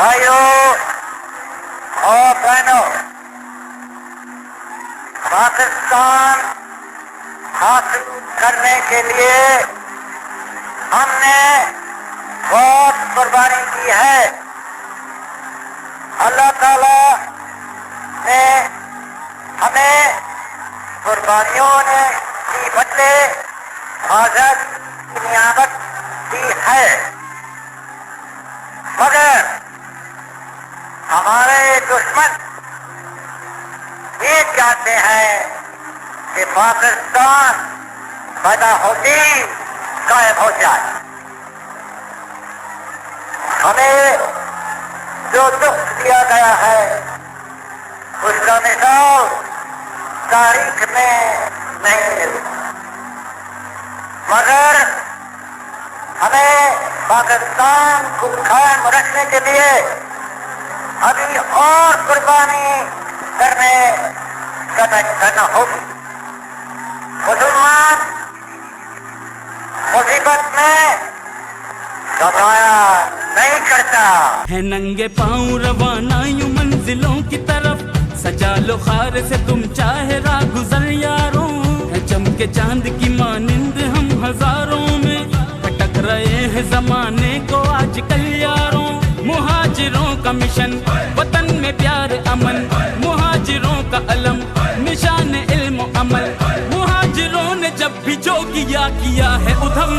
भाइयों और बहनों, पाकिस्तान हासिल करने के लिए हमने बहुत कुर्बानी की है। अल्लाह ताला ने हमें कुर्बानियों ने की बदले आजादी की नियामत दी है, मगर हमारे दुश्मन ये चाहते हैं कि पाकिस्तान पैदा होती गायब हो जाए। हमें जो दुख दिया गया है उसका मिसाल तारीख में नहीं मिलता, मगर हमें पाकिस्तान को कायम रखने के लिए अभी और कुर्बानी करना होगी। मुसलमान मुसीबत में घबराया नहीं करता है, नंगे पाँव रवाना यूं मंजिलों की तरफ, सजा लो खार से तुम चाहे राह गुजर यारों। है चमके चांद की मानिंद हम हजारों में, भटक रहे हैं जमाने को आजकल यारों। मुहाजिरों का मिशन वतन में प्यार अमन, मुहाजिरों का अलम निशान इल्म अमल। मुहाजिरों ने जब भी जो किया है उधम,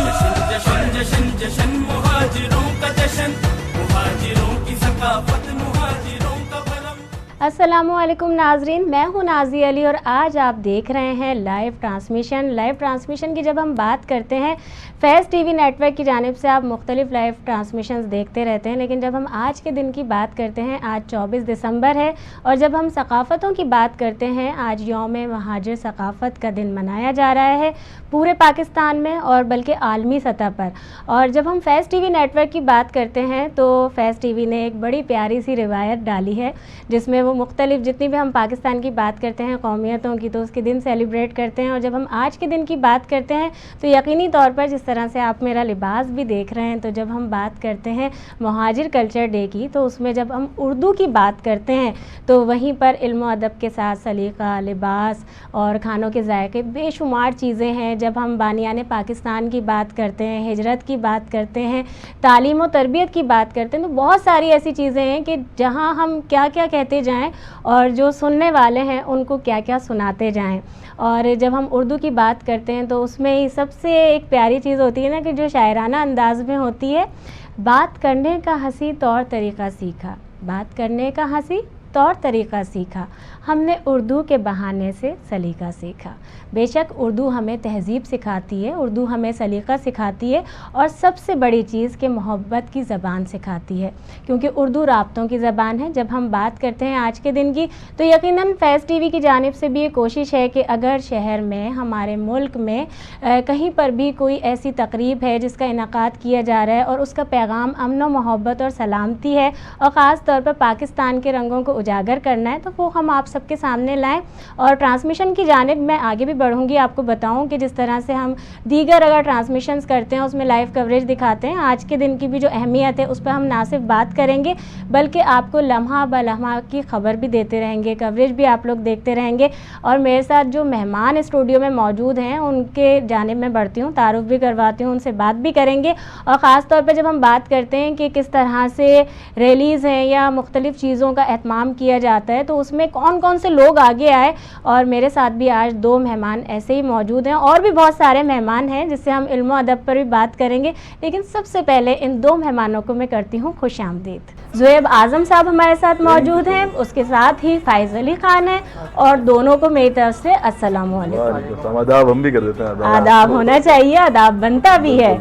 जशन जशन जशन जशन मुहाजिरों का जशन, मुहाजिरों की सकाफत मुहाजिरों का बलम। अस्सलामुअलैकुम नाजरीन, मैं हूं नाज़ी अली और आज आप देख रहे हैं लाइव ट्रांसमिशन की जब हम बात करते हैं फैज़ टीवी नेटवर्क की जानिब से आप मुख्तलिफ लाइव ट्रांसमिशंस देखते रहते हैं, लेकिन जब हम आज के दिन की बात करते हैं, आज 24 दिसंबर है और जब हम सकाफ़तों की बात करते हैं, आज यौम महाजिर सकाफ़त का दिन मनाया जा रहा है पूरे पाकिस्तान में और बल्कि आलमी सतह पर। और जब हम फैज़ टीवी नेटवर्क की बात करते हैं तो फैज़ टीवी ने एक बड़ी प्यारी सी रिवायत डाली है जिसमें वो मुख्तलिफ जितनी भी हम पाकिस्तान की बात करते हैं कौमियतों की, तो उसके दिन सेलिब्रेट करते हैं। और जब हम आज के दिन की बात करते हैं तो यकीनी तौर पर जिस तरह से आप मेरा लिबास भी देख रहे हैं, तो जब हम बात करते हैं महाजिर कल्चर डे की, तो उसमें जब हम उर्दू की बात करते हैं तो वहीं पर इल्म अदब के साथ सलीका, लिबास और खानों के जायके बेशुमार चीज़ें हैं। जब हम बानियाने पाकिस्तान की बात करते हैं, हिजरत की बात करते हैं, तालीम और तरबियत की बात करते हैं, तो बहुत सारी ऐसी चीज़ें हैं कि जहाँ हम क्या क्या कहते जाएँ और जो सुनने वाले हैं उनको क्या क्या सुनाते जाएं। और जब हम उर्दू की बात करते हैं तो उसमें ही सबसे एक प्यारी चीज़ होती है ना कि जो शायराना अंदाज में होती है, बात करने का हंसी तौर तरीक़ा सीखा, बात करने का हंसी तौर तरीक़ा सीखा, हमने उर्दू के बहाने से सलीका सीखा। बेशक उर्दू हमें तहज़ीब सिखाती है, उर्दू हमें सलीका सिखाती है और सबसे बड़ी चीज़ कि मोहब्बत की ज़बान सिखाती है, क्योंकि उर्दू राब्तों की ज़बान है। जब हम बात करते हैं आज के दिन की, तो यकीनन फैज़ टीवी की जानिब से भी ये कोशिश है कि अगर शहर में, हमारे मुल्क में कहीं पर भी कोई ऐसी तकरीब है जिसका इनकाद किया जा रहा है और उसका पैगाम अमन व मोहब्बत और सलामती है और ख़ास तौर पर पाकिस्तान के रंगों को उजागर करना है, तो वो हम आप सबके सामने लाएं। और ट्रांसमिशन की जानिब मैं आगे भी बढ़ूंगी, आपको बताऊं कि जिस तरह से हम दीगर अगर ट्रांसमिशंस करते हैं उसमें लाइव कवरेज दिखाते हैं, आज के दिन की भी जो अहमियत है उस पर हम ना सिर्फ बात करेंगे बल्कि आपको लम्हा ब लम्हा की खबर भी देते रहेंगे, कवरेज भी आप लोग देखते रहेंगे। और मेरे साथ जो मेहमान स्टूडियो में मौजूद हैं उनके जानिब में बढ़ती हूँ, तारुफ भी करवाती हूँ, उनसे बात भी करेंगे। और ख़ास तौर पर जब हम बात करते हैं कि किस तरह से रैलीज़ हैं या मुख्तलिफ़ चीज़ों का एहतमाम किया जाता है, तो उसमें कौन कौन से लोग आगे आए, और मेरे साथ भी आज दो मेहमान ऐसे ही मौजूद हैं और भी बहुत सारे मेहमान हैं जिससे हम इल्म अदब पर भी बात करेंगे। लेकिन सबसे पहले इन दो मेहमानों को मैं करती हूँ खुश आमदीद। ज़ुएब आज़म साहब हमारे साथ मौजूद हैं, उसके साथ ही फ़ाइज़ अली ख़ान है, और दोनों को मेरी तरफ से अस्सलाम वालेकुम। आदाब हम भी कर देते हैं, आदाब होना चाहिए, आदाब बनता भी है।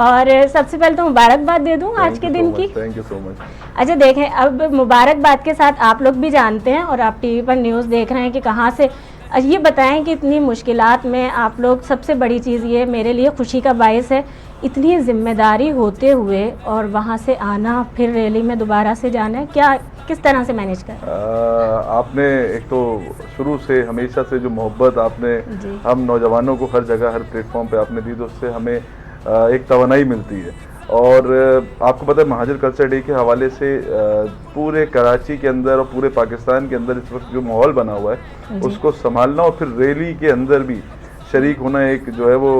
और सबसे पहले तो मुबारकबाद दे दूँ आज के दिन की। Thank you so much. अच्छा देखें, अब मुबारकबाद के साथ आप लोग भी जानते हैं और आप टीवी पर न्यूज़ देख रहे हैं कि कहाँ से, ये बताएं कि इतनी मुश्किलात में आप लोग, सबसे बड़ी चीज़ ये मेरे लिए खुशी का बायस है, इतनी ज़िम्मेदारी होते हुए और वहाँ से आना, फिर रैली में दोबारा से जाना, क्या किस तरह से मैनेज कर? आपने एक तो शुरू से हमेशा से जो मोहब्बत आपने हम नौजवानों को हर जगह हर प्लेटफॉर्म पे आपने दी, तो उससे हमें एक तवानाई मिलती है। और आपको पता है महाजर कल्चर डे के हवाले से पूरे कराची के अंदर और पूरे पाकिस्तान के अंदर इस वक्त जो माहौल बना हुआ है उसको संभालना और फिर रैली के अंदर भी शरीक होना एक जो है वो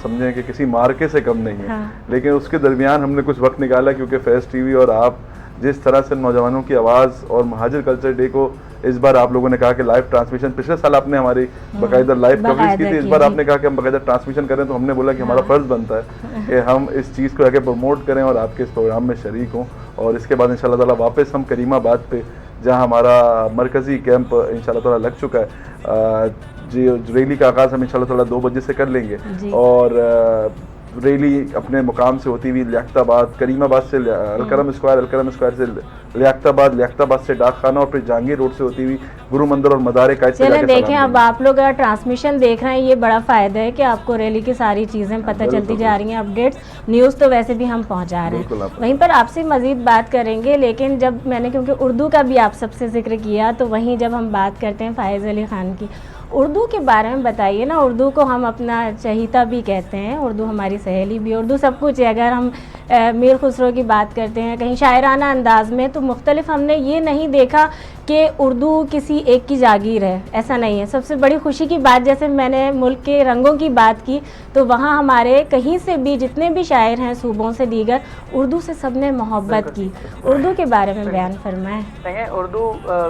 समझें कि किसी मार्के से कम नहीं है। हाँ। लेकिन उसके दरमियान हमने कुछ वक्त निकाला क्योंकि फैज़ टीवी और आप जिस तरह से नौजवानों की आवाज़ और महाजर कल्चर डे को इस बार आप लोगों ने कहा कि लाइव ट्रांसमिशन, पिछले साल आपने हमारी बाकायदा लाइव कवरेज की थी, इस बार आपने कहा कि हम बाकायदा ट्रांसमिशन करें, तो हमने बोला कि हमारा फ़र्ज़ बनता है कि हम इस चीज़ को आगे प्रमोट करें और आपके इस प्रोग्राम में शरीक हों। और इसके बाद इंशाल्लाह ताला वापस हम करीमाबाद पे जहाँ हमारा मरकज़ी कैंप इंशाल्लाह ताला लग चुका है, जी रैली का आगाज़ हम इंशाल्लाह ताला 2 बजे से कर लेंगे और रैली अपने मुकाम से होती हुई लियाकताबाद, करीमाबाद से अलकरम स्क्वायर से लियाकताबाद से डाक खाना और फिर जहांगीर रोड से होती हुई गुरु मंदिर और मदारे कायद पे चलें देखें। अब आप लोग अगर ट्रांसमिशन देख रहे हैं, ये बड़ा फ़ायदा है कि आपको रैली की सारी चीज़ें पता चलती जा रही हैं, अपडेट्स, न्यूज़ तो वैसे भी हम पहुंचा रहे हैं। वहीं पर आपसे मज़ीद बात करेंगे, लेकिन जब मैंने क्योंकि उर्दू का भी आप सबसे जिक्र किया, तो वहीं जब हम बात करते हैं फ़ाइज़ अली ख़ान की, उर्दू के बारे में बताइए ना। उर्दू को हम अपना चहीता भी कहते हैं, उर्दू हमारी सहेली भी, उर्दू सब कुछ है। अगर हम मीर खुसरो की बात करते हैं कहीं शायराना अंदाज में, तो मुख्तलिफ हमने ये नहीं देखा कि उर्दू किसी एक की जागीर है, ऐसा नहीं है। सबसे बड़ी खुशी की बात, जैसे मैंने मुल्क के रंगों की बात की, तो वहाँ हमारे कहीं से भी जितने भी शायर हैं सूबों से दीगर, उर्दू से सब ने मोहब्बत की। उर्दू के बारे में बयान फरमाएं। देखिए, उर्दू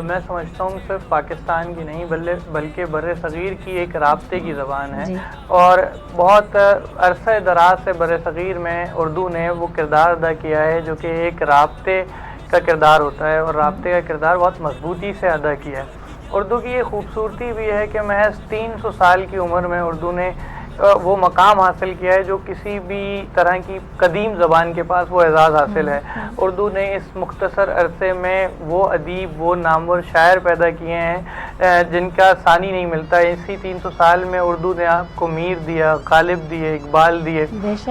मैं समझता हूँ सिर्फ पाकिस्तान की नहीं बल्कि बर्रे सग़ीर की एक राब्ते की ज़बान है और बहुत अरसे दराज से बर्रे सग़ीर में उर्दू ने वो किरदार अदा किया है जो कि एक राब्ते का किरदार होता है और राब्ते का किरदार बहुत मजबूती से अदा किया है। उर्दू की ये खूबसूरती भी है कि महज 300 साल की उम्र में उर्दू ने वो मकाम हासिल किया है जो किसी भी तरह की कदीम ज़बान के पास वो एजाज़ हासिल है। उर्दू ने इस मुख्तसर अरसे में वो अदीब, वो नामवर शायर पैदा किए हैं जिनका सानी नहीं मिलता। इसी 300 साल में उर्दू ने आपको मीर दिया, गालिब दिए, इकबाल दिए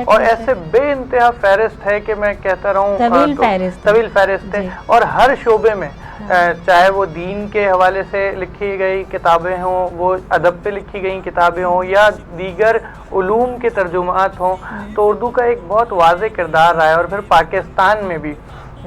और ऐसे बेइंतहा फहरिस्त है कि मैं कहता रहूँ तवील फहरिस्त है। और हर शोबे में चाहे वो दीन के हवाले से लिखी गई किताबें हों, वो अदब पे लिखी गई किताबें हों या दीगर उलूम के तर्जुमात हों, तो उर्दू का एक बहुत वाज़ेह किरदार रहा है। और फिर पाकिस्तान में भी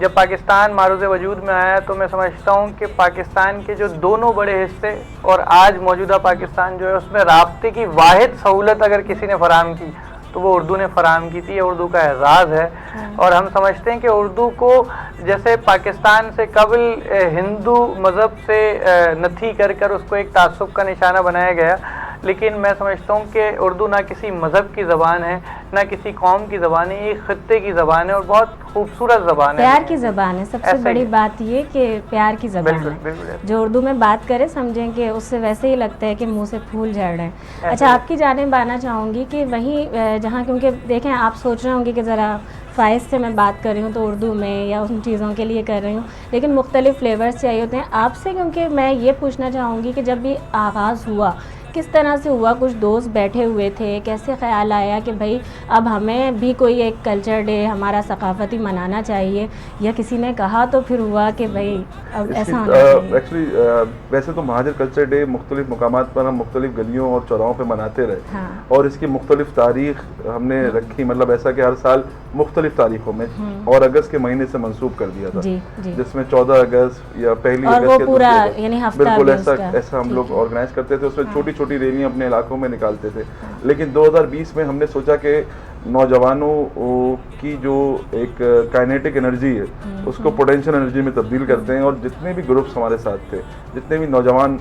जब पाकिस्तान मारूज़ वजूद में आया, तो मैं समझता हूँ कि पाकिस्तान के जो दोनों बड़े हिस्से और आज मौजूदा पाकिस्तान जो है, उसमें राब्ते की वाहिद सहूलत अगर किसी ने फराहम की तो वो उर्दू ने फराहम की थी। उर्दू का एजाज़ है और हम समझते हैं कि उर्दू को जैसे पाकिस्तान से कबल हिंदू मज़हब से नथी कर कर उसको एक तासुब का निशाना बनाया गया, लेकिन मैं समझता हूँ कि उर्दू ना किसी मज़हब की ज़बान है, ना किसी कौम की ज़बान है, ये खित्ते की ज़बान है और बहुत खूबसूरत ज़बान है, प्यार की ज़बान है। सबसे बड़ी बात ये कि प्यार की ज़बान है। जो उर्दू में बात करे समझें कि उससे वैसे ही लगता है कि मुंह से फूल झड़ रहे हैं। अच्छा, आपकी जानिब आना चाहूँगी कि वहीं जहाँ, क्योंकि देखें आप सोच रहे होंगे कि ज़रा फ़ाइज़ से मैं बात कर रही हूँ तो उर्दू में या उन चीज़ों के लिए कर रही हूँ, लेकिन मुख्तलिफ़ फ्लेवर्स चाहिए होते हैं आपसे। क्योंकि मैं ये पूछना चाहूँगी कि जब भी आगाज़ हुआ किस तरह से हुआ? कुछ दोस्त बैठे हुए थे, कैसे ख्याल आया कि भाई अब हमें भी कोई एक कल्चर डे हमारा सकाफती मनाना चाहिए, या किसी ने कहा तो फिर हुआ कि भाई अब ऐसा होना चाहिए? एक्चुअली वैसे तो महाजर कल्चर डे मुख्तलिफ मकामात पर हम मुख्तलिफ गलियों और चौराहों पर मनाते रहे। हाँ। और इसकी मुख्तलिफ तारीख हमने रखी, मतलब ऐसा कि हर साल मुख्तलिफ तारीखों में और अगस्त के महीने से मंसूब कर दिया था, जिसमें 14 अगस्त या 1 अगस्त पूरा यानी हफ्ता बिल्कुल ऐसा हम लोग ऑर्गेनाइज करते थे। उसमें छोटी छोटी रैलियां अपने इलाकों में निकालते थे। लेकिन 2020 में हमने सोचा कि नौजवानों की जो एक काइनेटिक एनर्जी है उसको पोटेंशियल एनर्जी में तब्दील करते हैं, और जितने भी ग्रुप्स हमारे साथ थे, जितने भी नौजवान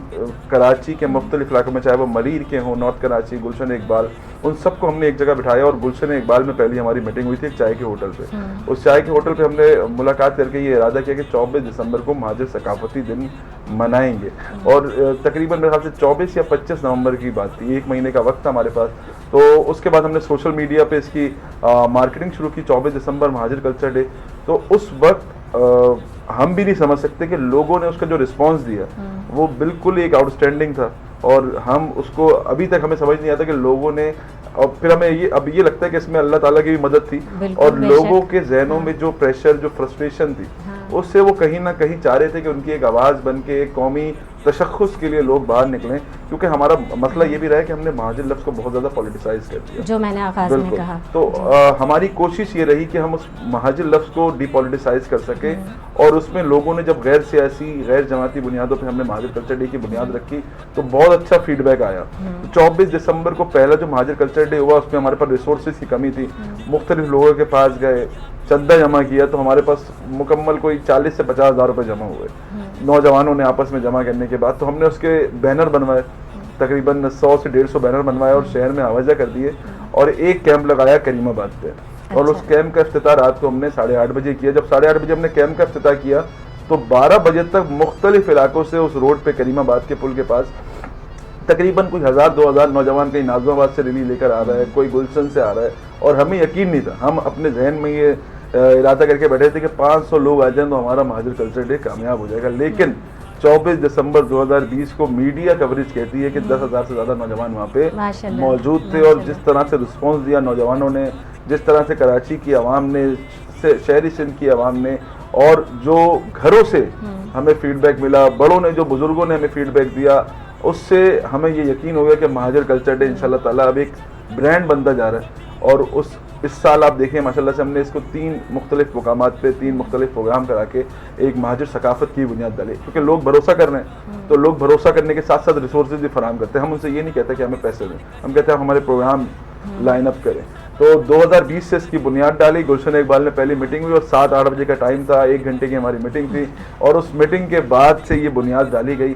कराची के मुख्तलिफ इलाकों में, चाहे वो मरीर के हों, नॉर्थ कराची, गुलशन इकबाल, उन सबको हमने एक जगह बिठाया और गुलशन इकबाल में पहली हमारी मीटिंग हुई थी एक चाय के होटल पे। उस चाय के होटल पे हमने मुलाकात करके ये इरादा किया कि 24 दिसंबर को महाजर सकाफती दिन मनाएंगे, और तकरीबन मेरे ख्याल से 24 या 25 नवंबर की बात थी, 1 महीने का वक्त था हमारे पास। तो उसके बाद हमने सोशल मीडिया पे इसकी मार्केटिंग शुरू की, 24 दिसंबर महाजर कल्चर डे। तो उस वक्त हम भी नहीं समझ सकते कि लोगों ने उसका जो रिस्पांस दिया वो बिल्कुल एक आउटस्टैंडिंग था, और हम उसको अभी तक हमें समझ नहीं आता कि लोगों ने, और फिर हमें ये लगता है कि इसमें अल्लाह ताला की भी मदद थी, और लोगों के जहनों में जो प्रेशर, जो फ्रस्ट्रेशन थी, उससे वो कहीं ना कहीं चाह रहे थे कि उनकी एक आवाज़ बन के एक कौमी तशख्खुस के लिए लोग बाहर निकलें, क्योंकि हमारा मसला ये भी रहा है कि हमने महाजिर लफ्ज़ को बहुत ज़्यादा पॉलिटिसाइज कर दिया, जो मैंने आगाज़ में कहा। तो हमारी कोशिश ये रही कि हम उस महाजिर लफ्ज़ को डिपॉलिटिसाइज कर सकें, और उसमें लोगों ने जब गैर सियासी गैर जमाती बुनियादों पर हमने महाजिर कल्चर डे की बुनियाद रखी तो बहुत अच्छा फीडबैक आया। 24 दिसंबर को पहला जो महाजिर कल्चर डे हुआ उसमें हमारे पास रिसोर्सेज की कमी थी, मुख्तलिफ लोगों के पास गए, चंदा जमा किया, तो हमारे पास मुकम्मल कोई 40 से 50 हज़ार रुपये जमा हुए नौजवानों ने आपस में जमा करने के बाद। तो हमने उसके बैनर बनवाए, तकरीबन 100 से 150 बैनर बनवाए और शहर में आवाजा कर दिए, और एक कैंप लगाया करीमाबाद पे। और उस कैंप का इफ्तिताह रात को हमने 8:30 बजे किया। जब 8:30 बजे हमने कैंप का इफ्तिताह किया तो 12 बजे तक मुख्तलिफ इलाकों से उस रोड पे करीमाबाद के पुल के पास तकरीबन कुछ 1000-2000 नौजवान कहीं नाज़िमाबाद से रैली लेकर आ रहा है, कोई गुलशन से आ रहा है, और हमें यकीन नहीं था। हम अपने जहन में ये इरादा करके बैठे थे कि 500 लोग आ जाएं तो हमारा महाजिर कल्चर डे कामयाब हो जाएगा। लेकिन 24 दिसंबर 2020 को मीडिया कवरेज कहती है कि 10,000 से ज़्यादा नौजवान वहाँ पे मौजूद थे, और जिस तरह से रिस्पॉन्स दिया नौजवानों ने, जिस तरह से कराची की आवाम ने, शहरी सिंध की आवाम ने, और जो घरों से हमें फीडबैक मिला, बड़ों ने, जो बुजुर्गों ने हमें फीडबैक दिया, उससे हमें ये यकीन हो गया कि महाजिर कल्चर डे इंशाल्लाह ताला अब एक ब्रांड बनता जा रहा है। और इस साल आप देखें माशाल्लाह से हमने इसको 3 मुख्तलिफ मुकामात पे 3 मुख्तलिफ प्रोग्राम करा के एक महाजिर सकाफत की बुनियाद डाली, क्योंकि लोग भरोसा कर रहे हैं। तो लोग भरोसा करने के साथ साथ रिसोर्सेज भी फराहम करते हैं। हम उनसे ये नहीं कहते कि हमें पैसे दें, हम कहते हैं आप हमारे प्रोग्राम लाइन अप करें। तो 2020 से इसकी बुनियाद डाली। गुलशन इकबाल ने पहली मीटिंग हुई और 7-8 बजे का टाइम था, 1 घंटे की हमारी मीटिंग थी, और उस मीटिंग के बाद से ये बुनियाद डाली गई।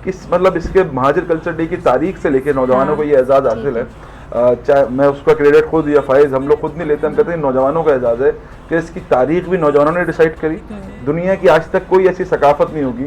किस मतलब इसके महाजिर कल्चर डे की तारीख से लेकर नौजवानों को ये एजाज़ हासिल है। चाहे मैं उसका क्रेडिट खुद या फायज़ हम लोग खुद नहीं लेते, हम कहते हैं नौजवानों का एजाज़ है कि इसकी तारीख भी नौजवानों ने डिसाइड करी। दुनिया की आज तक कोई ऐसी सकाफत नहीं होगी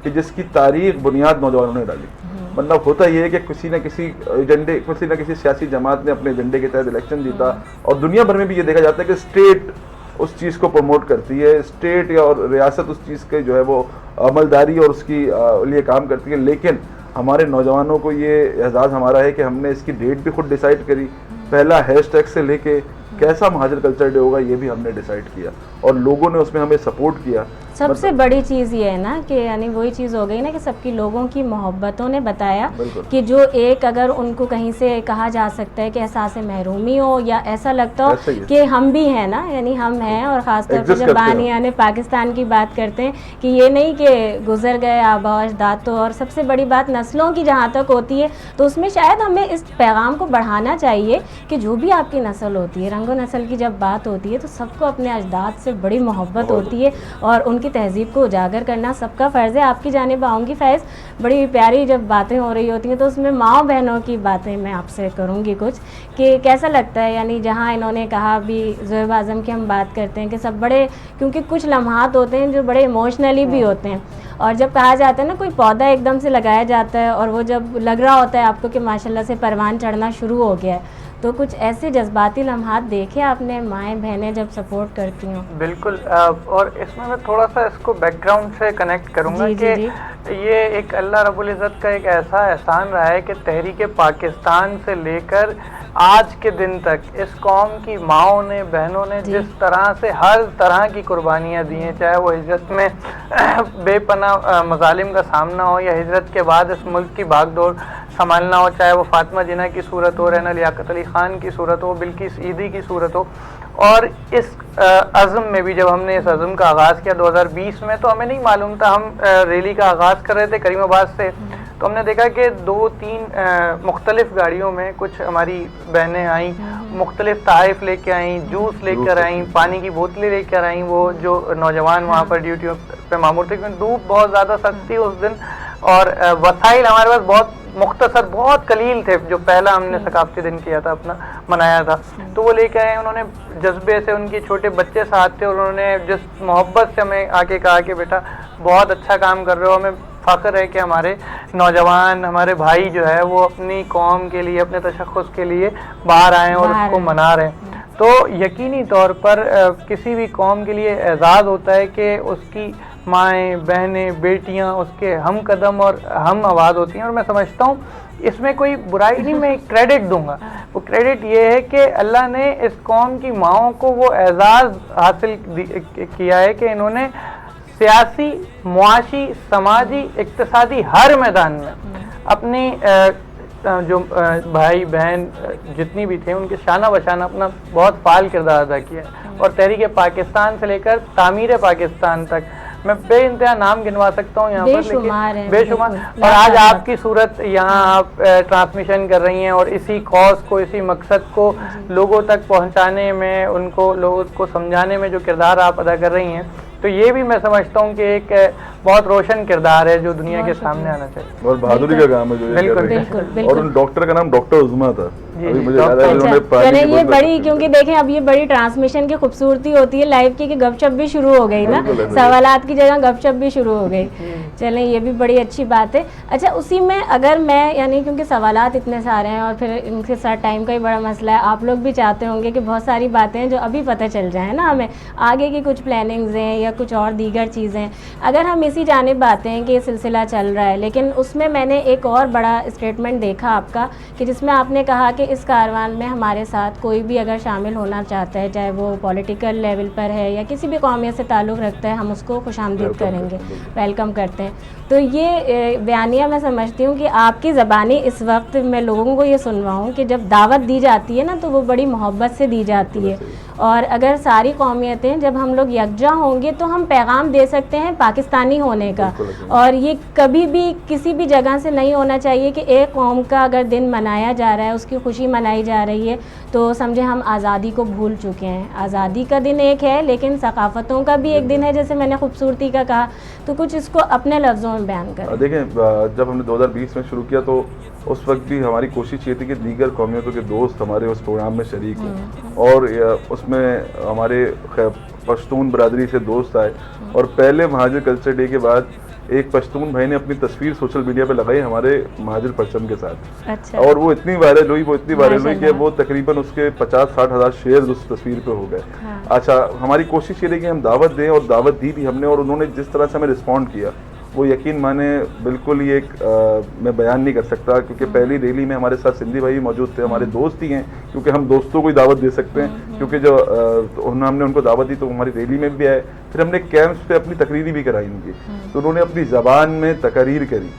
कि जिसकी तारीख बुनियाद नौजवानों ने डाली। मतलब होता ये है कि किसी न किसी एजेंडे, किसी न किसी सियासी जमात ने अपने एजेंडे के तहत इलेक्शन जीता, और दुनिया भर में भी ये देखा जाता है कि स्टेट उस चीज़ को प्रमोट करती है, स्टेट या और रियासत उस चीज़ के जो है वो अमलदारी और उसकी लिए काम करती है। लेकिन हमारे नौजवानों को ये एजाज़ हमारा है कि हमने इसकी डेट भी खुद डिसाइड करी, पहला हैशटैग से लेके कैसा महाजिर कल्चर डे होगा ये भी हमने डिसाइड किया, और लोगों ने उसमें हमें सपोर्ट किया। सबसे बड़ी चीज़ ये है ना कि यानी वही चीज़ हो गई ना कि सबकी लोगों की मोहब्बतों ने बताया कि जो एक अगर उनको कहीं से कहा जा सकता है कि एहसास महरूमी हो या ऐसा लगता हो कि हम भी हैं ना, यानी हम हैं, और ख़ासतौर पर जब बानिया ने पाकिस्तान की बात करते हैं कि ये नहीं कि गुजर गए आबा अजदाद, तो और सबसे बड़ी बात नस्लों की जहाँ तक होती है तो उसमें शायद हमें इस पैगाम को बढ़ाना चाहिए कि जो भी आपकी नस्ल होती है, रंगो नस्ल की जब बात होती है तो सबको अपने अजदाद से बड़ी मोहब्बत होती है, और उनकी तहजीब को उजागर करना सबका फ़र्ज़ है। आपकी जानिब आऊँगी फैज़, बड़ी प्यारी जब बातें हो रही होती हैं तो उसमें माँ बहनों की बातें मैं आपसे करूँगी कुछ, कि कैसा लगता है, यानी जहाँ इन्होंने कहा भी ज़ोएब आज़म की हम बात करते हैं कि सब बड़े, क्योंकि कुछ लम्हात होते हैं जो बड़े इमोशनली भी होते हैं, और जब कहा जाता है ना कोई पौधा एकदम से लगाया जाता है और वो जब लग रहा होता है आपको कि माशाल्लाह से परवान चढ़ना शुरू हो गया है, तो कुछ ऐसे जज्बाती लम्हात देखे आपने माएँ बहनें जब सपोर्ट करती हों? बिल्कुल, और इसमें मैं थोड़ा सा इसको बैकग्राउंड से कनेक्ट करूँगा कि ये एक अल्लाह रब्बुल इज़्ज़त का एक ऐसा एहसान रहा है कि तहरीक पाकिस्तान से लेकर आज के दिन तक इस कौम की माओं ने, बहनों ने जिस तरह से हर तरह की कुर्बानियाँ दी हैं, चाहे वो हिजरत में बेपनाह मजालिम का सामना हो या हिजरत के बाद इस मुल्क की भागदौड़ संभालना हो, चाहे वो फातिमा जिन्ना की सूरत हो, रैना लियाकत अली ख़ान की सूरत हो, बिल्किस ईदी की सूरत हो। और इस अज़्म में भी जब हमने इस अज़्म का आगाज़ किया 2020 में, तो हमें नहीं मालूम था, हम रैली का आगाज़ कर रहे थे करीमाबाद से, तो हमने देखा कि 2-3 मुख्तलिफ गाड़ियों में कुछ हमारी बहनें आईं, मुख्तलिफ तहफ़ लेके आईं, जूस लेकर आईं, पानी की बोतलें लेकर आईं, वो जो नौजवान वहाँ पर ड्यूटी पे मामूर थे, क्योंकि धूप बहुत ज़्यादा सख्त थी उस दिन, और वसाइल हमारे पास बहुत मुख्तसर, बहुत कलील थे, जो पहला हमने सकाफती दिन किया था अपना, मनाया था, तो वो लेके आए। उन्होंने जज्बे से, उनके छोटे बच्चे साथ थे, और उन्होंने जिस मोहब्बत से हमें आके कहा कि बेटा बहुत अच्छा काम कर रहे हो, हमें फ़ख्र है कि हमारे नौजवान, हमारे भाई जो है वो अपनी कौम के लिए, अपने तशख़्ख़ुस के लिए बाहर आए और उसको मना रहे हैं। तो यकीनी तौर पर किसी भी कौम के लिए एजाज़ होता है कि उसकी माएँ, बहनें, बेटियाँ उसके हम कदम और हम आवाज़ होती हैं, और मैं समझता हूँ इसमें कोई बुराई नहीं, मैं क्रेडिट दूंगा। वो क्रेडिट ये है कि अल्लाह ने इस कौम की माओं को वो एजाज़ हासिल किया है कि इन्होंने सियासी, मुआशी, समाजी, इक्तिसादी हर मैदान में अपनी जो भाई बहन जितनी भी थे उनके शाना बशाना अपना बहुत फाल किरदार अदा किया और तहरीक पाकिस्तान से लेकर तामीर पाकिस्तान तक मैं बेइंतहा नाम गिनवा सकता हूँ यहाँ पर, लेकिन बेशुमार। और आज आपकी सूरत यहाँ आप ट्रांसमिशन कर रही हैं और इसी कॉज को, इसी मकसद को लोगों तक पहुँचाने में, उनको लोगों को समझाने में जो किरदार आप अदा कर रही हैं, तो ये भी मैं समझता हूँ कि एक बहुत रोशन किरदार है जो दुनिया के सामने आना चाहिए और बहादुरी का काम है जो ये कर रही है। और उन डॉक्टर का नाम डॉक्टर उज़मा था। अभी मुझे याद है उन्होंने चले ये बड़ी, क्योंकि देखें अब ये बड़ी ट्रांसमिशन की खूबसूरती होती है लाइव की कि गपशप भी शुरू हो गई ना, सवालात की जगह गपशप भी शुरू हो गई। चलें ये भी बड़ी अच्छी बात है। अच्छा, उसी में अगर मैं यानी क्योंकि सवालात इतने सारे हैं और फिर इनके साथ टाइम का ही बड़ा मसला है, आप लोग भी चाहते होंगे कि बहुत सारी बातें हैं जो अभी पता चल जाए ना हमें, आगे की कुछ प्लानिंग्स हैं या कुछ और दीगर चीज़ें। अगर हम इसी जानिब आते हैं कि ये सिलसिला चल रहा है, लेकिन उसमें मैंने एक और बड़ा स्टेटमेंट देखा आपका कि जिसमें आपने कहा कि इस कारवान में हमारे साथ कोई भी अगर शामिल होना चाहता है, चाहे वो पॉलिटिकल लेवल पर है या किसी भी कौमियत से ताल्लुक़ रखता है, हम उसको खुशामदीद करेंगे, वेलकम करते हैं। तो ये बयानिया मैं समझती हूँ कि आपकी ज़बानी इस वक्त मैं लोगों को ये सुनवाऊँ कि जब दावत दी जाती है ना तो वो बड़ी मोहब्बत से दी जाती है, और अगर सारी कौमियतें जब हम लोग यकजा होंगे तो हम पैगाम दे सकते हैं पाकिस्तानी होने का। और ये कभी भी किसी भी जगह से नहीं होना चाहिए कि एक कौम का अगर दिन मनाया जा रहा है, उसकी खुशी मनाई जा रही है, तो समझे हम आज़ादी को भूल चुके हैं। आज़ादी का दिन एक है लेकिन सकाफ़तों का भी एक दिन है, जैसे मैंने खूबसूरती का कहा, तो कुछ इसको अपने लफ्ज़ों में बयान करें। देखें, जब हमने 2020 में शुरू किया तो उस वक्त भी हमारी कोशिश ये थी कि दीगर कौमियतों के दोस्त हमारे उस प्रोग्राम में शरीक हों और उसमें हमारे पश्तून बरादरी से दोस्त आए। और पहले महाजिर कल्चर डे के बाद एक पश्तून भाई ने अपनी तस्वीर सोशल मीडिया पे लगाई हमारे महाजिर परचम के साथ। अच्छा। और वो इतनी वायरल हुई कि वो तकरीबन उसके 50-60 हज़ार शेयर उस तस्वीर पे हो गए। हाँ। अच्छा, हमारी कोशिश ये रही कि हम दावत दें और दावत दी भी हमने, और उन्होंने जिस तरह से हमें रिस्पॉन्ड किया वो यकीन माने बिल्कुल ही एक मैं बयान नहीं कर सकता, क्योंकि पहली रैली में हमारे साथ सिंधी भाई मौजूद थे, हमारे दोस्त ही हैं, क्योंकि हम दोस्तों को ही दावत दे सकते हैं, क्योंकि जो हमने उनको दावत दी तो हमारी रैली में भी आए। फिर हमने कैंप्स पे अपनी तकरीरी भी कराई उनकी, तो उन्होंने अपनी ज़बान में तकरीर करी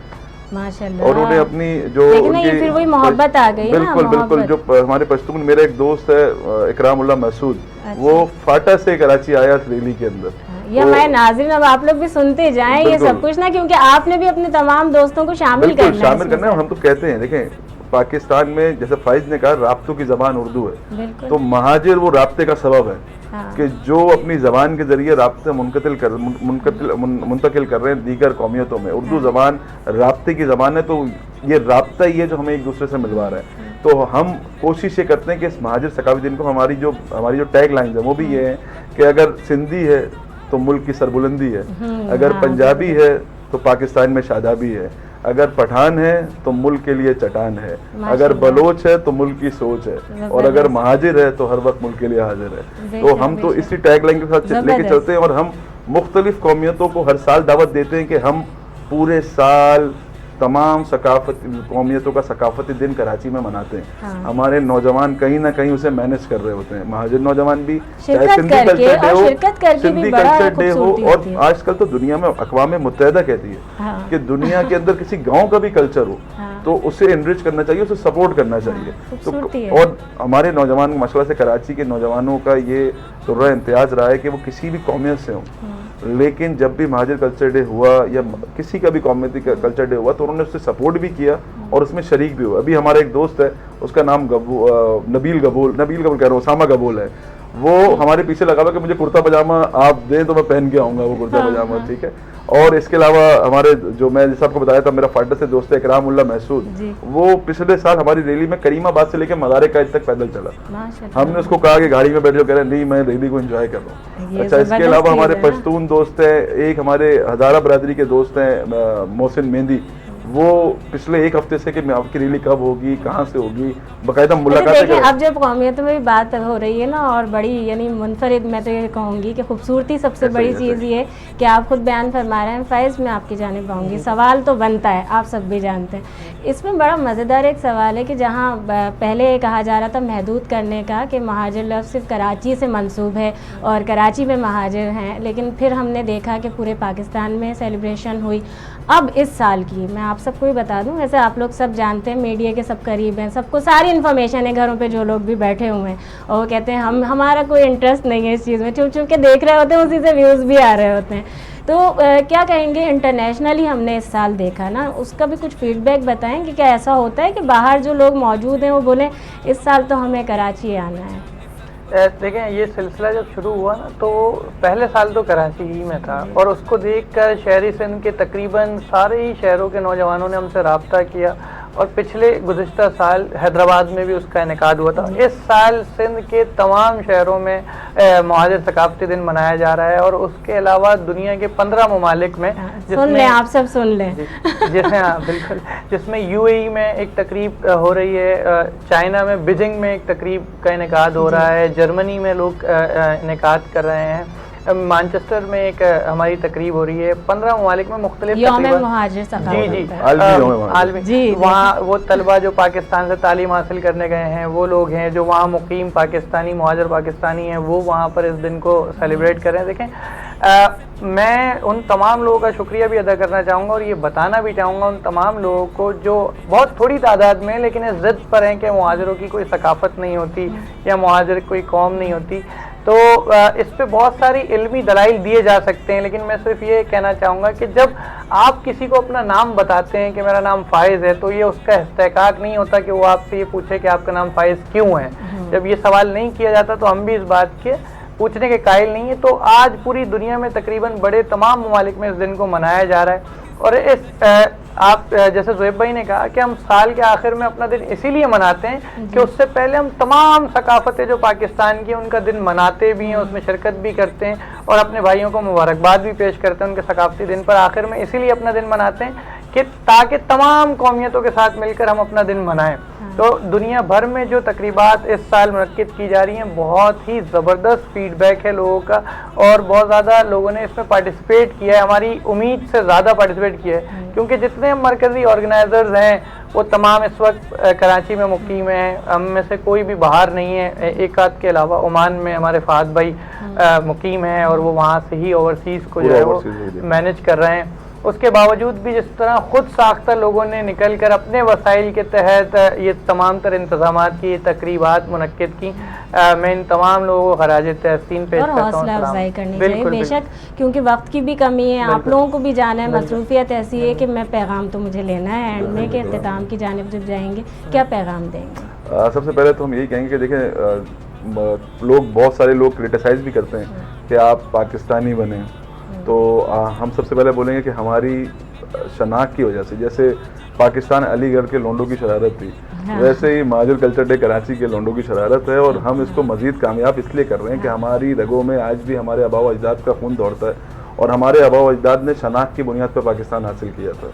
माशाल्लाह। और उन्होंने अपनी जो उनकी फिर वही मोहब्बत आ गई ना। बिल्कुल जो हमारे पश्तून, मेरा एक दोस्त है इकरामुल्लाह मसूद, वो फाटा से कराची आया रैली के अंदर। ये हमारे नाज़रीन, अब आप लोग भी सुनते जाएं ये सब कुछ ना, क्योंकि आपने भी अपने तमाम दोस्तों को शामिल करना है। हम तो कहते हैं, देखें पाकिस्तान में जैसे फाइज ने कहा राब्तों की ज़बान उर्दू है, तो महाजिर वो राब्ते का सबब है। हाँ। कि जो अपनी ज़बान के ज़रिए राब्ते मुंतकिल कर रहे हैं दीगर कौमियतों में। उर्दू ज़बान राब्ते की ज़बान है, तो ये राब्ता ही है जो हमें एक दूसरे से मिलवा रहा है। तो हम कोशिश ये करते हैं कि इस महाजिर सकाफी दिन को हमारी जो टैग लाइन है वो भी ये है कि अगर सिंधी है तो मुल्क की सरबुलंदी है, अगर पंजाबी है तो पाकिस्तान में शादाबी है, अगर पठान है तो मुल्क के लिए चटान है, अगर बलोच है तो मुल्क की सोच है, और अगर महाजिर है तो हर वक्त मुल्क के लिए हाजिर है। तो हम तो इसी टैग लाइन के साथ लेके चलते हैं, और हम मुख्तलिफ कौमियतों को हर साल दावत देते हैं कि हम पूरे साल तमाम कौमियतों का सकाफती दिन कराची में मनाते हैं। हाँ। हमारे नौजवान कहीं ना कहीं उसे मैनेज कर रहे होते हैं, महाजिर नौजवान भी, चाहे सिंधी कल्चर डे हो, और आजकल तो दुनिया में अक़वाम मुत्तहिदा कहती है। हाँ। कि दुनिया के अंदर किसी गांव का भी कल्चर हो। हाँ। तो उसे एनरिच करना चाहिए, उसे सपोर्ट करना चाहिए। हाँ। तो और हमारे नौजवान माशाल्लाह से कराची के नौजवानों का ये तुर्रा इम्तियाज रहा है कि वो किसी भी कौमियत से हों, लेकिन जब भी महाजिर कल्चर डे हुआ या किसी का भी कौमियती कल्चर डे हुआ तो उन्होंने उससे सपोर्ट भी किया और उसमें शरीक भी हुआ। अभी हमारा एक दोस्त है, उसका नाम नबील गबूल कह रहा हूँ, उसामा गबूल है, वो हमारे पीछे लगा हुआ कि मुझे कुर्ता पजामा आप दें तो मैं पहन के आऊँगा वो कुर्ता पजामा। ठीक है। और इसके अलावा हमारे जो मैं जैसे आपको बताया था, मेरा फाटा से दोस्त है इकरामुल्लाह महसूद, वो पिछले साल हमारी रैली में करीमाबाद से लेकर मदारे कायद तक पैदल चला। हमने उसको कहा कि गाड़ी में बैठ जाओ, कह रहे नहीं मैं रैली को एंजॉय कर रहा हूँ। अच्छा, इसके अलावा हमारे पश्तून दोस्त हैं, एक हमारे हज़ारा बरादरी के दोस्त हैं मोहसिन मेहंदी, वो पिछले एक हफ्ते से कि मैं आपकी रैली कब होगी, कहाँ से होगी, बाकायदा मुलाकात। अब जब कौमियतों में भी बात हो रही है ना, और बड़ी यानी मुनफरिद मैं तो ये कहूँगी कि खूबसूरती सबसे बड़ी चीज़ ये कि आप खुद बयान फरमा रहे हैं। फैज़, मैं आपकी जानिब आऊँगी, सवाल तो बनता है, आप सब भी जानते हैं, इसमें बड़ा मज़ेदार एक सवाल है कि जहाँ पहले कहा जा रहा था महदूद करने का कि महाजिर लफ्ज़ सिर्फ कराची से मंसूब है और कराची में महाजिर हैं, लेकिन फिर हमने देखा कि पूरे पाकिस्तान में सेलिब्रेशन हुई। अब इस साल की मैं आप सबको भी बता दूं, वैसे आप लोग सब जानते हैं, मीडिया के सब करीब हैं, सबको सारी इन्फॉर्मेशन है, घरों पे जो लोग भी बैठे हुए हैं और वो कहते हैं हमारा कोई इंटरेस्ट नहीं है इस चीज़ में, चुप चुप के देख रहे होते हैं, उसी से व्यूज़ भी आ रहे होते हैं। तो क्या कहेंगे, इंटरनेशनली हमने इस साल देखा ना, उसका भी कुछ फीडबैक बताएं कि क्या ऐसा होता है कि बाहर जो लोग मौजूद हैं वो बोलें इस साल तो हमें कराची आना है? देखें, ये सिलसिला जब शुरू हुआ ना तो पहले साल तो कराची ही में था और उसको देखकर शहरी सिंध के तकरीबन सारे ही शहरों के नौजवानों ने हमसे रब्ता किया और पिछले गुज़िश्ता साल हैदराबाद में भी उसका इनेकाद हुआ था। इस साल सिंध के तमाम शहरों में महाजिर सकाफती दिन मनाया जा रहा है और उसके अलावा दुनिया के 15 ममालिक में, सुन लें आप सब, सुन लें जैसे हाँ बिल्कुल, जिसमें यूएई में एक तकरीब हो रही है, चाइना में बीजिंग में एक तकरीब का इनेकाद हो रहा है, जर्मनी में लोग इनेकाद कर रहे हैं, मैनचेस्टर में एक हमारी तकरीब हो रही है, 15 ममालिक में मुख्तलिफ जी वहाँ वो तलबा जो पाकिस्तान से तालीम हासिल करने गए हैं, वो लोग हैं जो वहाँ मुकीम पाकिस्तानी महाजिर पाकिस्तानी हैं, वो वहाँ पर इस दिन को सेलिब्रेट कर रहे हैं। देखें, मैं उन तमाम लोगों का शुक्रिया भी अदा करना चाहूँगा और ये बताना भी चाहूँगा उन तमाम लोगों को जो बहुत थोड़ी तादाद में लेकिन इस ज़िद पर हैं कि मुहाजिरों की कोई सकाफ़त नहीं होती या मुहाजिर कोई कौम नहीं होती। तो इस पे बहुत सारी इल्मी दलाइल दिए जा सकते हैं, लेकिन मैं सिर्फ ये कहना चाहूँगा कि जब आप किसी को अपना नाम बताते हैं कि मेरा नाम फ़ाइज़ है, तो ये उसका इस्तेकाक नहीं होता कि वो आपसे ये पूछे कि आपका नाम फ़ाइज़ क्यों है। जब ये सवाल नहीं किया जाता तो हम भी इस बात के पूछने के कायल नहीं है। तो आज पूरी दुनिया में तकरीबन बड़े तमाम ममालिक में इस दिन को मनाया जा रहा है और इस आप जैसे ज़ुहैब भाई ने कहा कि हम साल के आखिर में अपना दिन इसीलिए मनाते हैं कि उससे पहले हम तमाम सकाफ़तें जो पाकिस्तान की उनका दिन मनाते भी हैं, उसमें शिरकत भी करते हैं और अपने भाइयों को मुबारकबाद भी पेश करते हैं उनके सकाफ़ती दिन पर। आखिर में इसीलिए अपना दिन मनाते हैं कि ताकि तमाम कौमियतों के साथ मिलकर हम अपना दिन मनाएं। तो दुनिया भर में जो तकरीबात इस साल मुनक्किद की जा रही हैं, बहुत ही ज़बरदस्त फीडबैक है लोगों का और बहुत ज़्यादा लोगों ने इसमें पार्टिसिपेट किया है, हमारी उम्मीद से ज़्यादा पार्टिसिपेट किया है, क्योंकि जितने मरकज़ी ऑर्गेनाइज़र्स हैं वो तमाम इस वक्त कराची में मुकीम हैं। हम में से कोई भी बाहर नहीं है, एक आध के अलावा ओमान में हमारे फ़ाद भाई मुकीम हैं और वो वहाँ से ही ओवरसीज़ को जो है वो मैनेज कर रहे हैं। उसके बावजूद भी जिस तरह खुद साख्ता लोगों ने निकल कर अपने वसाइल के तहत ये तमाम तर इंतज़ामात की तकरीबात मुनक्किद की, मैं इन तमाम लोगों को खराज तहसीन पेश करता हूँ। हौसला अफजाई करनी चाहिए बेशक, क्योंकि वक्त की भी कमी है, आप लोगों को भी जाना है, मसरूफियत ऐसी है कि मैं पैगाम तो मुझे लेना है एंड में कि इख्तिताम की जानिब जब जाएंगे क्या पैगाम देंगे? सबसे पहले तो हम यही कहेंगे कि देखें, लोग बहुत सारे लोग क्रिटिसाइज़ भी करते हैं कि आप पाकिस्तानी बने, तो हम सबसे पहले बोलेंगे कि हमारी शनाख्त की वजह से, जैसे पाकिस्तान अलीगढ़ के लोंडों की शरारत थी, वैसे ही महाजिर कल्चर डे कराची के लोंडों की शरारत है और हम इसको मज़ीद कामयाब इसलिए कर रहे हैं कि हमारी रगों में आज भी हमारे आबा व अजदाद का खून दौड़ता है और हमारे आबा व अजदाद ने शनाख्त की बुनियाद पर पाकिस्तान हासिल किया था।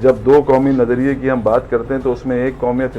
जब दो कौमी नज़रिए की हम बात करते हैं तो उसमें एक कौमियत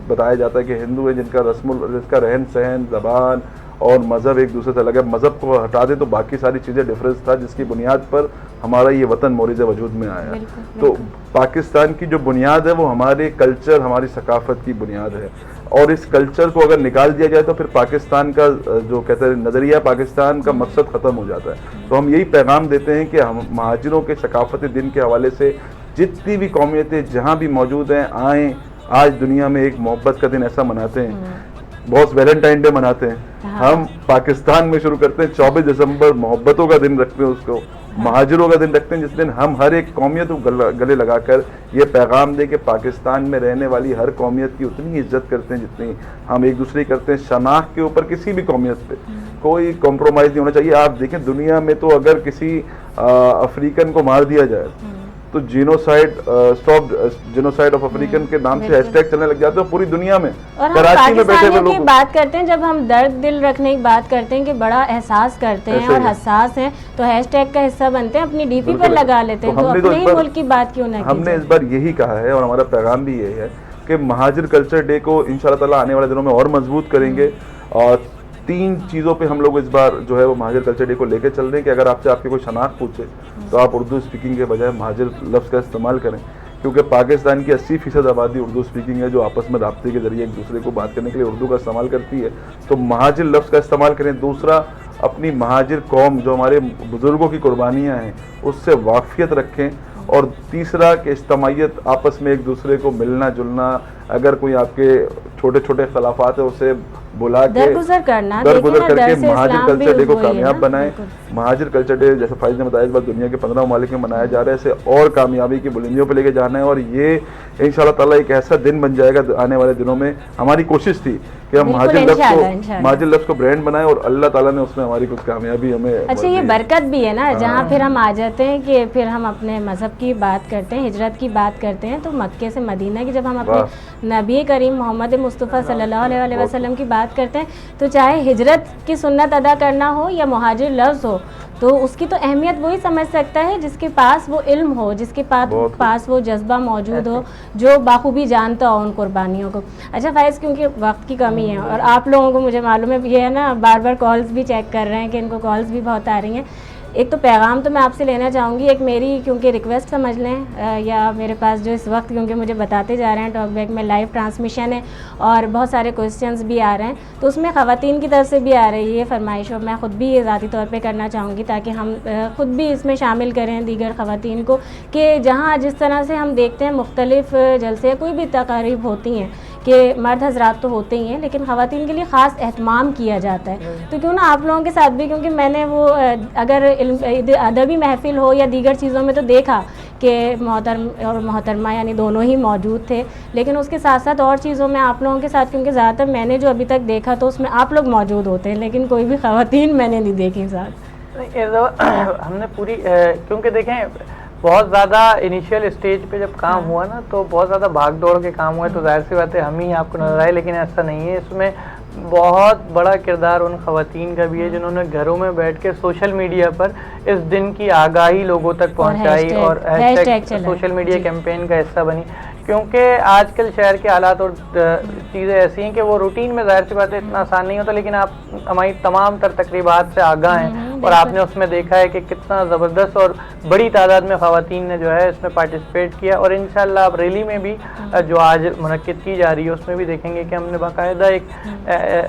बताया जाता है कि हिंदू है जिसका रहन सहन, ज़बान और मज़हब एक दूसरे से अलग है। मज़हब को हटा दे तो बाकी सारी चीज़ें डिफरेंस था जिसकी बुनियाद पर हमारा ये वतन मोरिज़ वजूद में आया। तो पाकिस्तान की जो बुनियाद है वो हमारे कल्चर, हमारी सकाफ़त की बुनियाद है और इस कल्चर को अगर निकाल दिया जाए तो फिर पाकिस्तान का जो कहते हैं नज़रिया, पाकिस्तान का मकसद ख़त्म हो जाता है। तो हम यही पैगाम देते हैं कि हम महाजिरों के सकाफ़ती दिन के हवाले से जितनी भी कौमियतें जहाँ भी मौजूद हैं आएँ। आज दुनिया में एक मोहब्बत का दिन ऐसा मनाते हैं, बहुत वैलेंटाइन डे मनाते हैं, हम पाकिस्तान में शुरू करते हैं 24 दिसंबर मोहब्बतों का दिन रखते हैं, उसको महाजिरों का दिन रखते हैं, जिस दिन हम हर एक कौमियत को गले लगाकर ये पैगाम दें कि पाकिस्तान में रहने वाली हर कौमियत की उतनी इज्जत करते हैं जितनी हम एक दूसरे की करते हैं। शनाख्त के ऊपर किसी भी कौमियत पे कोई कॉम्प्रोमाइज़ नहीं होना चाहिए। आप देखें दुनिया में तो अगर किसी अफ्रीकन को मार दिया जाए तो genocide, stop genocide of African के नाम से हैशटैग चलने लग जाते हैं पूरी दुनिया में। और हम पाकिस्तानियों की बात करते हैं, जब हम दर्द दिल रखने की बात करते हैं कि बड़ा एहसास करते हैं और हसास हैं तो हैशटैग का हिस्सा बनते हैं, अपनी डीपी पर लगा लेते हैं। तो अपने ही मुल्क की बात क्यों ना? हमने इस बार यही कहा है और हमारा पैगाम भी यही है कि महाजिर कल्चर डे को इंशाअल्लाह ताला आने वाले दिनों में और मजबूत करेंगे और 3 चीज़ों पे हम लोग इस बार जो है वो महाजिर कल्चर डे को लेकर चल रहे हैं कि अगर आपसे आपकी कोई शनाख्त पूछे तो आप उर्दू स्पीकिंग के बजाय महाजिर लफ्ज़ का इस्तेमाल करें, क्योंकि पाकिस्तान की 80% आबादी उर्दू स्पीकिंग है, जो आपस में राब्ते के जरिए एक दूसरे को बात करने के लिए उर्दू का इस्तेमाल करती है। तो महाजिर लफ्ज़ का इस्तेमाल करें। दूसरा, अपनी महाजिर कौम जो हमारे बुज़ुर्गों की कुर्बानियाँ हैं उससे वाक़फ़ियत रखें। और तीसरा कि इज्तिमाइयत, आपस में एक दूसरे को मिलना जुलना, अगर कोई आपके छोटे छोटे इख्तलाफात है उसे बुला के दरगुजर करके महाजिर कल्चर डे को कामयाब बनाएं। महाजिर कल्चर डे जैसे फाइज ने बताया इस बार दुनिया के 15 ममालिक में मनाया जा रहा है, इसे और कामयाबी की बुलंदियों पर लेके जाना है। और ये इंशाअल्लाह ताला एक ऐसा दिन बन जाएगा आने वाले दिनों में। हमारी कोशिश थी कि हम महाजिर लफ्ज़ को ब्रांड बनाएं और अल्लाह ताला ने उसमें हमारी कुछ कामयाबी हमें। अच्छा, ये बरकत भी है ना, जहाँ फिर हम आ जाते हैं कि फिर हम अपने मज़हब की बात करते हैं, हिजरत की बात करते हैं, तो मक्के से मदीना की जब हम अपने नबी करीम मोहम्मद मुस्तफ़ा सल्लल्लाहु अलैहि वसल्लम की बात करते हैं, तो चाहे हिजरत की सुन्नत अदा करना हो या मुहाजिर लफ्ज़ हो, तो उसकी तो अहमियत वही समझ सकता है जिसके पास वो इल्म हो, जिसके पास वो जज्बा मौजूद हो, जो बाखूबी जानता हो उन कुर्बानियों को। अच्छा फाइज, क्योंकि वक्त की कमी है और आप लोगों को मुझे मालूम है ये है ना, बार बार कॉल्स भी चेक कर रहे हैं कि इनको कॉल्स भी बहुत आ रही हैं। एक तो पैगाम तो मैं आपसे लेना चाहूँगी, एक मेरी क्योंकि रिक्वेस्ट समझ लें या मेरे पास जो इस वक्त क्योंकि मुझे बताते जा रहे हैं टॉकबैक में लाइव ट्रांसमिशन है और बहुत सारे क्वेश्चंस भी आ रहे हैं, तो उसमें ख़वातीन की तरफ से भी आ रही है फरमाइश और मैं ख़ुद भी ये ज़ाती तौर पे करना चाहूँगी ताकि हम ख़ुद भी इसमें शामिल करें दीगर ख़वातीन को, कि जहाँ जिस तरह से हम देखते हैं मुख्तलिफ़ जलसे कोई भी तकारीब होती हैं कि मर्द हजरात तो होते ही हैं लेकिन ख़वातीन के लिए ख़ास एहतमाम किया जाता है, तो क्यों ना आप लोगों के साथ भी, क्योंकि मैंने वो अगर अदबी महफिल हो या दीगर चीज़ों में तो देखा कि मोहतरम और मोहतरमा यानी दोनों ही मौजूद थे, लेकिन उसके साथ साथ और चीज़ों में आप लोगों के साथ, क्योंकि ज़्यादातर मैंने जो अभी तक देखा तो उसमें आप लोग मौजूद होते हैं लेकिन कोई भी ख़वातीन मैंने नहीं देखी साथ। हमने पूरी क्योंकि देखें बहुत ज़्यादा इनिशियल स्टेज पे जब काम हुआ ना तो बहुत ज़्यादा भाग दौड़ के काम हुआ, तो जाहिर सी बात है हम ही आपको नजर आए, लेकिन ऐसा नहीं है। इसमें बहुत बड़ा किरदार उन ख़वातीन का भी है जिन्होंने घरों में बैठ के सोशल मीडिया पर इस दिन की आगाही लोगों तक पहुंचाई और हैशटैग सोशल मीडिया कैंपेन का हिस्सा बनी, क्योंकि आजकल शहर के हालात और चीज़ें ऐसी हैं कि वो रूटीन में जाहिर सी बात है इतना आसान नहीं होता, लेकिन आप हमारी तमाम तर तकरीबात से आगाह हैं और आपने उसमें देखा है कि कितना ज़बरदस्त और बड़ी तादाद में ख़वातीन ने जो है इसमें पार्टिसिपेट किया। और इंशाअल्लाह आप रैली में भी जो आज मुनक्किद की जा रही है उसमें भी देखेंगे कि हमने बाकायदा एक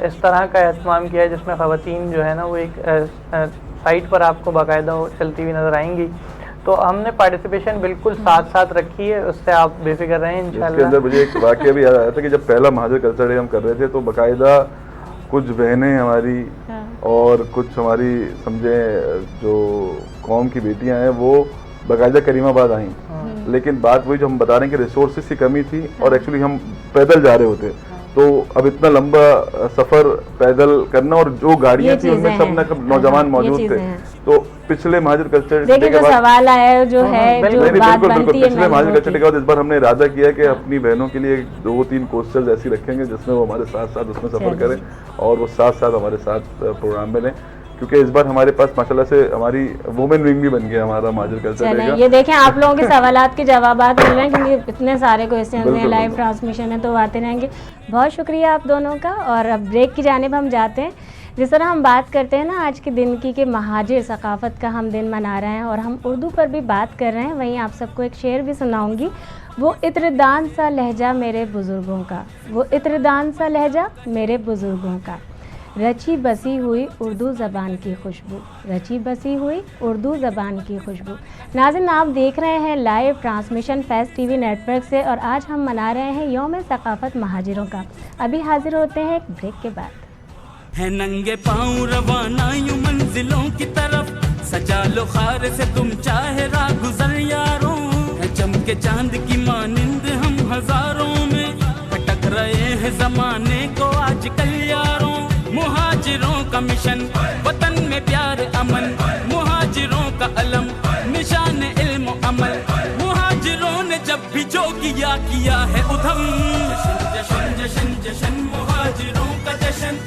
इस तरह का एहतमाम किया है जिसमें ख़वातीन जो है ना वो एक साइट पर आपको बाकायदा चलती हुई नज़र आएंगी। तो हमने पार्टिसिपेशन बिल्कुल साथ साथ रखी है, उससे आप बेफिक्र रहें इंशाल्लाह। इसके अंदर मुझे एक वाक़या भी याद आया था कि जब पहला महाजिर कल्चर डे हम कर रहे थे तो बाकायदा कुछ बहनें हमारी और कुछ हमारी समझे जो कौम की बेटियां हैं वो बाकायदा करीमाबाद आई, लेकिन बात वही जो हम बता रहे हैं कि रिसोर्सेज की कमी थी और एक्चुअली हम पैदल जा रहे होते, तो अब इतना लंबा सफ़र पैदल करना और जो गाड़ियाँ थी उनमें सब नौजवान मौजूद थे, तो पिछले महाजिर कल्चर डे के बाद सवाल आया जो है जो बात बनती है, पिछले महाजिर कल्चर डे के बाद इस बार हमने इरादा किया कि अपनी बहनों के लिए 2-3 कोस्टर्स ऐसी रखेंगे जिसमें वो हमारे साथ साथ उसमें सफ़र करें और वो साथ साथ हमारे साथ प्रोग्राम में लें, क्योंकि इस बार हमारे पास माशाल्लाह से हमारी वुमेन विंग भी बन गया हमारा महाजिर कल्चर डे का। ये देखें आप लोगों के सवालात के जवाबात मिल रहे हैं क्योंकि इतने सारे क्वेश्चन हैं, लाइव ट्रांसमिशन है तो आते रहेंगे। बहुत शुक्रिया आप दोनों का। और अब ब्रेक की जानिब हम जाते हैं। जिस तरह हम बात करते हैं ना आज के दिन की कि महाजिर सकाफ़त का हम दिन मना रहे हैं और हम उर्दू पर भी बात कर रहे हैं, वहीं आप सबको एक शेर भी सुनाऊंगी। वो इत्रदान सा लहजा मेरे बुज़ुर्गों का, वो इत्रदान सा लहजा मेरे बुज़ुर्गों का, रची बसी हुई उर्दू ज़बान की खुशबू, रची बसी हुई उर्दू ज़बान की खुशबू। नाज़रीन आप देख रहे हैं लाइव ट्रांसमिशन फैज़ टीवी नेटवर्क से और आज हम मना रहे हैं यौम सकाफ़त महाजिरों का। अभी हाजिर होते हैं एक ब्रेक के बाद। है नंगे पाँव रवाना यूं मंजिलों की तरफ, सजा लो खार से तुम चाहे राह गुजर यारों, है चमके चांद की मानिंद हम हजारों में, भटक रहे हैं ज़माने को आजकल यारों। मुहाजिरों का मिशन वतन में प्यार अमन, मुहाजिरों का अलम निशान इल्म अमल, मुहाजिरों ने जब भी जो किया है उधम, जशन जशन जशन जशन मुहाजिरों का जशन।